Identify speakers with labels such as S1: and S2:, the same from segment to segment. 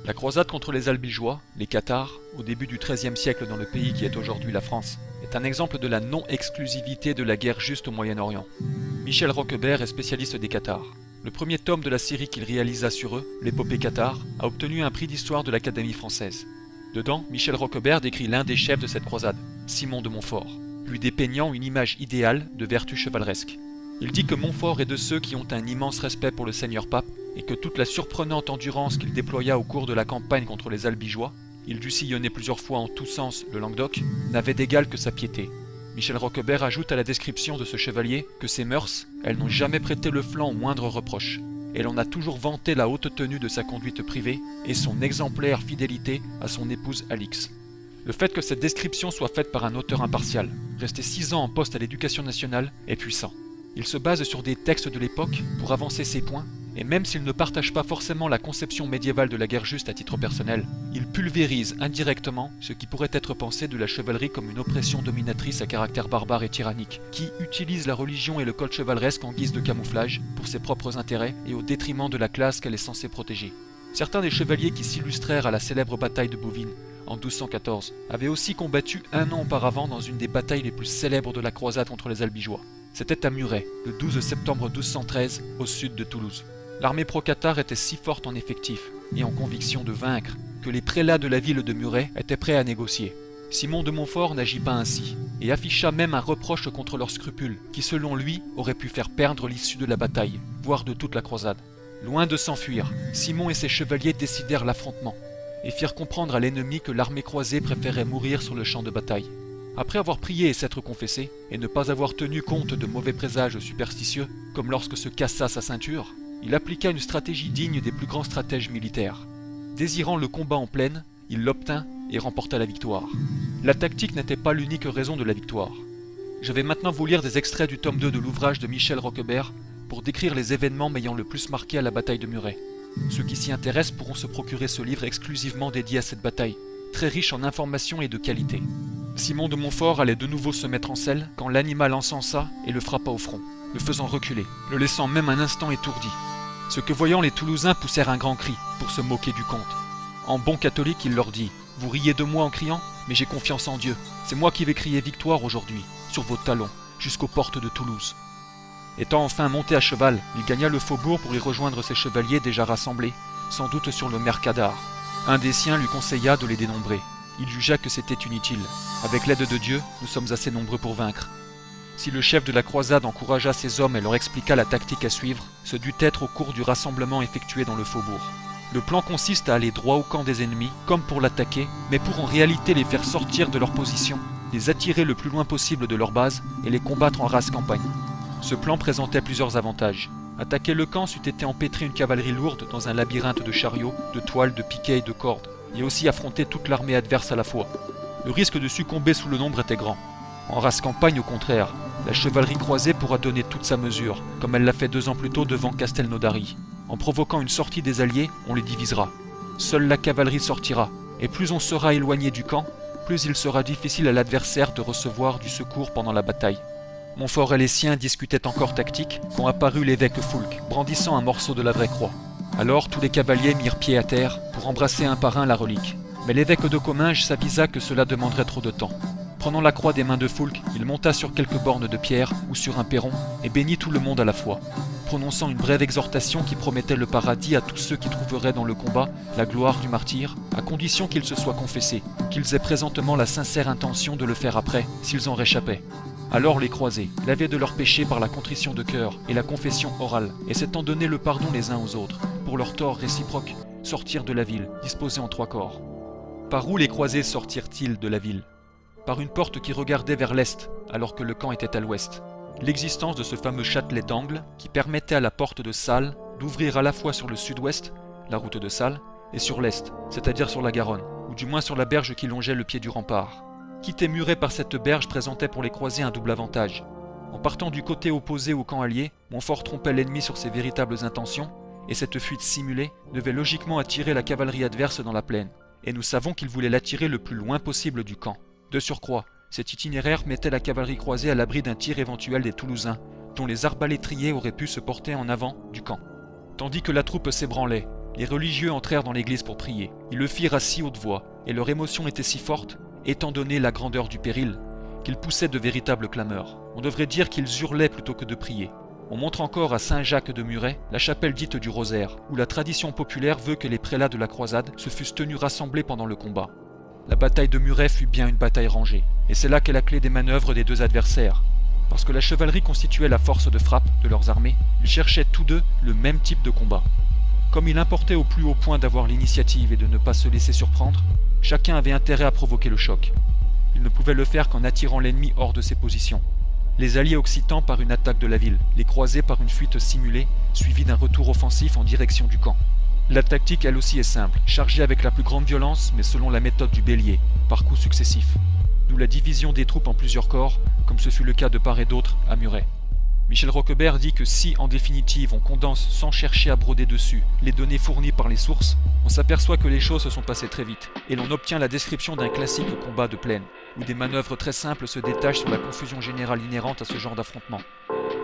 S1: La croisade contre les Albigeois, les Cathares, au début du XIIIe siècle dans le pays qui est aujourd'hui la France, est un exemple de la non-exclusivité de la guerre juste au Moyen-Orient. Michel Roquebert est spécialiste des Cathares. Le premier tome de la série qu'il réalisa sur eux, l'épopée cathare, a obtenu un prix d'histoire de l'Académie française. Dedans, Michel Roquebert décrit l'un des chefs de cette croisade, Simon de Montfort, lui dépeignant une image idéale de vertu chevaleresque. Il dit que Montfort est de ceux qui ont un immense respect pour le seigneur pape et que toute la surprenante endurance qu'il déploya au cours de la campagne contre les Albigeois, il dut sillonner plusieurs fois en tous sens le Languedoc, n'avait d'égal que sa piété. Michel Roquebert ajoute à la description de ce chevalier que ses mœurs, elles n'ont jamais prêté le flanc au moindre reproche, et l'on a toujours vanté la haute tenue de sa conduite privée et son exemplaire fidélité à son épouse Alix. Le fait que cette description soit faite par un auteur impartial, resté 6 ans en poste à l'Éducation nationale, est puissant. Il se base sur des textes de l'époque pour avancer ses points, et même s'il ne partage pas forcément la conception médiévale de la guerre juste à titre personnel, il pulvérise indirectement ce qui pourrait être pensé de la chevalerie comme une oppression dominatrice à caractère barbare et tyrannique, qui utilise la religion et le code chevaleresque en guise de camouflage pour ses propres intérêts et au détriment de la classe qu'elle est censée protéger. Certains des chevaliers qui s'illustrèrent à la célèbre bataille de Bouvines en 1214 avaient aussi combattu un an auparavant dans une des batailles les plus célèbres de la croisade contre les Albigeois. C'était à Muret, le 12 septembre 1213, au sud de Toulouse. L'armée pro-cathare était si forte en effectif et en conviction de vaincre que les prélats de la ville de Muret étaient prêts à négocier. Simon de Montfort n'agit pas ainsi et afficha même un reproche contre leurs scrupules qui, selon lui, auraient pu faire perdre l'issue de la bataille, voire de toute la croisade. Loin de s'enfuir, Simon et ses chevaliers décidèrent l'affrontement et firent comprendre à l'ennemi que l'armée croisée préférait mourir sur le champ de bataille. Après avoir prié et s'être confessé, et ne pas avoir tenu compte de mauvais présages superstitieux, comme lorsque se cassa sa ceinture, il appliqua une stratégie digne des plus grands stratèges militaires. Désirant le combat en plaine, il l'obtint et remporta la victoire. La tactique n'était pas l'unique raison de la victoire. Je vais maintenant vous lire des extraits du tome 2 de l'ouvrage de Michel Roquebert pour décrire les événements m'ayant le plus marqué à la bataille de Muret. Ceux qui s'y intéressent pourront se procurer ce livre exclusivement dédié à cette bataille, très riche en informations et de qualité. Simon de Montfort allait de nouveau se mettre en selle quand l'animal encensa et le frappa au front, le faisant reculer, le laissant même un instant étourdi. Ce que voyant les Toulousains poussèrent un grand cri pour se moquer du comte. En bon catholique, il leur dit « Vous riez de moi en criant, mais j'ai confiance en Dieu. C'est moi qui vais crier victoire aujourd'hui, sur vos talons, jusqu'aux portes de Toulouse. » Étant enfin monté à cheval, il gagna le faubourg pour y rejoindre ses chevaliers déjà rassemblés, sans doute sur le Mercadar. Un des siens lui conseilla de les dénombrer. Il jugea que c'était inutile. Avec l'aide de Dieu, nous sommes assez nombreux pour vaincre. Si le chef de la croisade encouragea ses hommes et leur expliqua la tactique à suivre, ce dut être au cours du rassemblement effectué dans le faubourg. Le plan consiste à aller droit au camp des ennemis, comme pour l'attaquer, mais pour en réalité les faire sortir de leur position, les attirer le plus loin possible de leur base et les combattre en rase campagne. Ce plan présentait plusieurs avantages. Attaquer le camp c'eût été empêtrer une cavalerie lourde dans un labyrinthe de chariots, de toiles, de piquets et de cordes, et aussi affronter toute l'armée adverse à la fois. Le risque de succomber sous le nombre était grand. En race campagne, au contraire, la chevalerie croisée pourra donner toute sa mesure, comme elle l'a fait 2 ans plus tôt devant Castelnaudary. En provoquant une sortie des alliés, on les divisera. Seule la cavalerie sortira, et plus on sera éloigné du camp, plus il sera difficile à l'adversaire de recevoir du secours pendant la bataille. Montfort et les siens discutaient encore tactique quand apparut l'évêque Foulques, brandissant un morceau de la vraie croix. Alors tous les cavaliers mirent pied à terre pour embrasser un par un la relique. Mais l'évêque de Comminges s'avisa que cela demanderait trop de temps. Prenant la croix des mains de Foulques, il monta sur quelques bornes de pierre ou sur un perron et bénit tout le monde à la fois, prononçant une brève exhortation qui promettait le paradis à tous ceux qui trouveraient dans le combat la gloire du martyr, à condition qu'ils se soient confessés, qu'ils aient présentement la sincère intention de le faire après, s'ils en réchappaient. Alors les croisés, lavés de leurs péchés par la contrition de cœur et la confession orale, et s'étant donné le pardon les uns aux autres, pour leurs torts réciproques, sortirent de la ville, disposés en 3 corps. Par où les croisés sortirent-ils de la ville? Par une porte qui regardait vers l'est, alors que le camp était à l'ouest. L'existence de ce fameux châtelet d'angle, qui permettait à la porte de Salles d'ouvrir à la fois sur le sud-ouest, la route de Salles, et sur l'est, c'est-à-dire sur la Garonne, ou du moins sur la berge qui longeait le pied du rempart. Quitter Muret par cette berge présentait pour les croisés un double avantage. En partant du côté opposé au camp allié, Montfort trompait l'ennemi sur ses véritables intentions, et cette fuite simulée devait logiquement attirer la cavalerie adverse dans la plaine. Et nous savons qu'il voulait l'attirer le plus loin possible du camp. De surcroît, cet itinéraire mettait la cavalerie croisée à l'abri d'un tir éventuel des Toulousains, dont les arbalétriers auraient pu se porter en avant du camp. Tandis que la troupe s'ébranlait, les religieux entrèrent dans l'église pour prier. Ils le firent à si haute voix, et leur émotion était si forte, étant donné la grandeur du péril, qu'ils poussaient de véritables clameurs. On devrait dire qu'ils hurlaient plutôt que de prier. On montre encore à Saint-Jacques de Muret la chapelle dite du Rosaire, où la tradition populaire veut que les prélats de la croisade se fussent tenus rassemblés pendant le combat. La bataille de Muret fut bien une bataille rangée, et c'est là qu'est la clé des manœuvres des deux adversaires. Parce que la chevalerie constituait la force de frappe de leurs armées, ils cherchaient tous deux le même type de combat. Comme il importait au plus haut point d'avoir l'initiative et de ne pas se laisser surprendre, chacun avait intérêt à provoquer le choc. Il ne pouvait le faire qu'en attirant l'ennemi hors de ses positions. Les alliés occitans par une attaque de la ville, les croisés par une fuite simulée, suivie d'un retour offensif en direction du camp. La tactique elle aussi est simple, charger avec la plus grande violence, mais selon la méthode du bélier, par coups successifs. D'où la division des troupes en plusieurs corps, comme ce fut le cas de part et d'autre à Muret. Michel Roquebert dit que si, en définitive, on condense sans chercher à broder dessus les données fournies par les sources, on s'aperçoit que les choses se sont passées très vite, et l'on obtient la description d'un classique combat de plaine, où des manœuvres très simples se détachent sur la confusion générale inhérente à ce genre d'affrontement.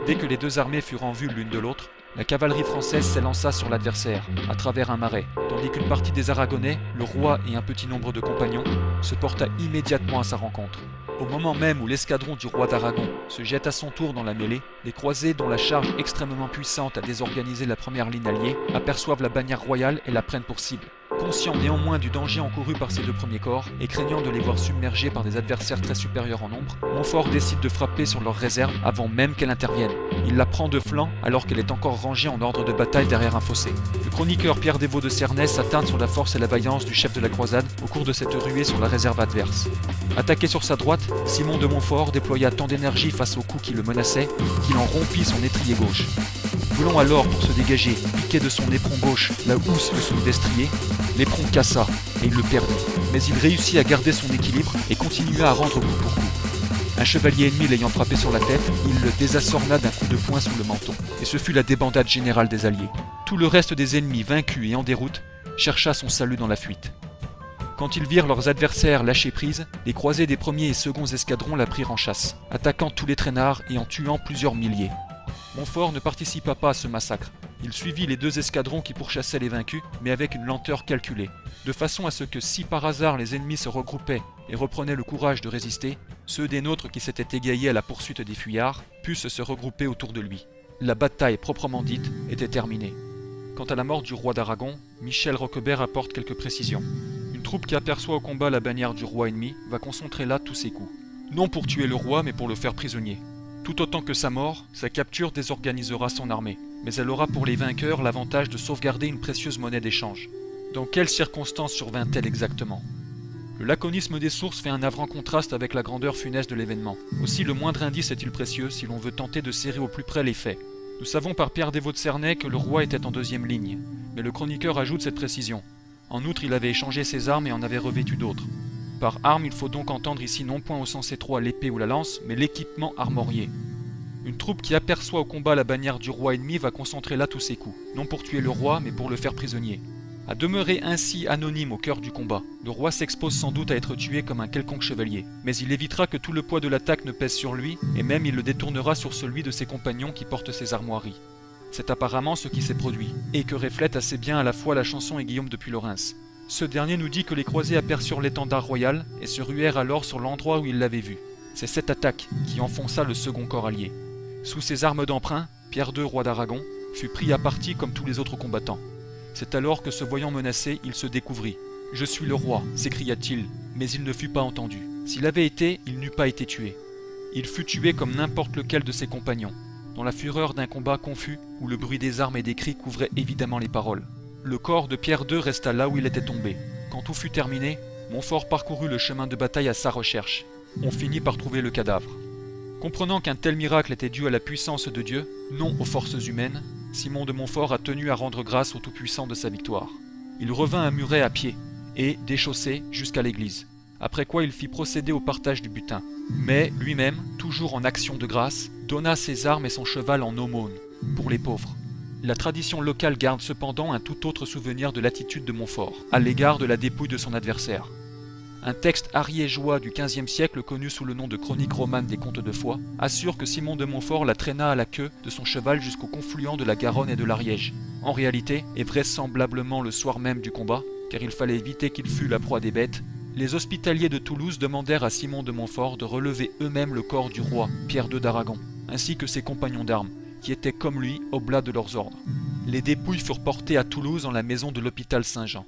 S1: Dès que les deux armées furent en vue l'une de l'autre, la cavalerie française s'élança sur l'adversaire, à travers un marais, tandis qu'une partie des Aragonais, le roi et un petit nombre de compagnons, se porta immédiatement à sa rencontre. Au moment même où l'escadron du roi d'Aragon se jette à son tour dans la mêlée, les croisés, dont la charge extrêmement puissante a désorganisé la première ligne alliée, aperçoivent la bannière royale et la prennent pour cible. Conscient néanmoins du danger encouru par ces deux premiers corps, et craignant de les voir submergés par des adversaires très supérieurs en nombre, Montfort décide de frapper sur leur réserve avant même qu'elle intervienne. Il la prend de flanc alors qu'elle est encore rangée en ordre de bataille derrière un fossé. Le chroniqueur Pierre Desvaux de Cernay s'attarde sur la force et la vaillance du chef de la croisade au cours de cette ruée sur la réserve adverse. Attaqué sur sa droite, Simon de Montfort déploya tant d'énergie face aux coups qui le menaçaient qu'il en rompit son étrier gauche. Voulant alors, pour se dégager, piquer de son éperon gauche la housse de son destrier, l'éperon cassa et il le perdit. Mais il réussit à garder son équilibre et continua à rendre coup pour coup. Un chevalier ennemi l'ayant frappé sur la tête, il le désassorna d'un coup de poing sous le menton. Et ce fut la débandade générale des alliés. Tout le reste des ennemis vaincus et en déroute chercha son salut dans la fuite. Quand ils virent leurs adversaires lâcher prise, les croisés des premiers et seconds escadrons la prirent en chasse, attaquant tous les traînards et en tuant plusieurs milliers. Montfort ne participa pas à ce massacre. Il suivit les deux escadrons qui pourchassaient les vaincus, mais avec une lenteur calculée, de façon à ce que si par hasard les ennemis se regroupaient et reprenaient le courage de résister, ceux des nôtres qui s'étaient égaillés à la poursuite des fuyards pussent se regrouper autour de lui. La bataille proprement dite était terminée. Quant à la mort du roi d'Aragon, Michel Roquebert apporte quelques précisions. Une troupe qui aperçoit au combat la bannière du roi ennemi va concentrer là tous ses coups. Non pour tuer le roi, mais pour le faire prisonnier. Tout autant que sa mort, sa capture désorganisera son armée, mais elle aura pour les vainqueurs l'avantage de sauvegarder une précieuse monnaie d'échange. Dans quelles circonstances survint-elle exactement? Le laconisme des sources fait un navrant contraste avec la grandeur funeste de l'événement. Aussi le moindre indice est-il précieux si l'on veut tenter de serrer au plus près les faits. Nous savons par Pierre Desvaux de Cernay que le roi était en deuxième ligne, mais le chroniqueur ajoute cette précision. En outre, il avait échangé ses armes et en avait revêtu d'autres. Par arme, il faut donc entendre ici non point au sens étroit l'épée ou la lance, mais l'équipement armorié. Une troupe qui aperçoit au combat la bannière du roi ennemi va concentrer là tous ses coups, non pour tuer le roi, mais pour le faire prisonnier. À demeurer ainsi anonyme au cœur du combat, le roi s'expose sans doute à être tué comme un quelconque chevalier, mais il évitera que tout le poids de l'attaque ne pèse sur lui, et même il le détournera sur celui de ses compagnons qui portent ses armoiries. C'est apparemment ce qui s'est produit, et que reflète assez bien à la fois la chanson et Guillaume de Puylaurens. Ce dernier nous dit que les croisés aperçurent l'étendard royal et se ruèrent alors sur l'endroit où ils l'avaient vu. C'est cette attaque qui enfonça le second corps allié. Sous ses armes d'emprunt, Pierre II, roi d'Aragon, fut pris à partie comme tous les autres combattants. C'est alors que, se voyant menacé, il se découvrit. « Je suis le roi », s'écria-t-il, mais il ne fut pas entendu. S'il avait été, il n'eût pas été tué. Il fut tué comme n'importe lequel de ses compagnons, dans la fureur d'un combat confus où le bruit des armes et des cris couvrait évidemment les paroles. Le corps de Pierre II resta là où il était tombé. Quand tout fut terminé, Montfort parcourut le chemin de bataille à sa recherche. On finit par trouver le cadavre. Comprenant qu'un tel miracle était dû à la puissance de Dieu, non aux forces humaines, Simon de Montfort a tenu à rendre grâce au Tout-Puissant de sa victoire. Il revint à Muret à pied, et, déchaussé, jusqu'à l'église, après quoi il fit procéder au partage du butin. Mais, lui-même, toujours en action de grâce, donna ses armes et son cheval en aumône, pour les pauvres. La tradition locale garde cependant un tout autre souvenir de l'attitude de Montfort, à l'égard de la dépouille de son adversaire. Un texte ariégeois du XVe siècle connu sous le nom de Chronique romane des Comtes de Foix assure que Simon de Montfort la traîna à la queue de son cheval jusqu'au confluent de la Garonne et de l'Ariège. En réalité, et vraisemblablement le soir même du combat, car il fallait éviter qu'il fût la proie des bêtes, les hospitaliers de Toulouse demandèrent à Simon de Montfort de relever eux-mêmes le corps du roi, Pierre II d'Aragon, ainsi que ses compagnons d'armes, qui étaient comme lui oblats de leurs ordres. Les dépouilles furent portées à Toulouse en la maison de l'hôpital Saint-Jean.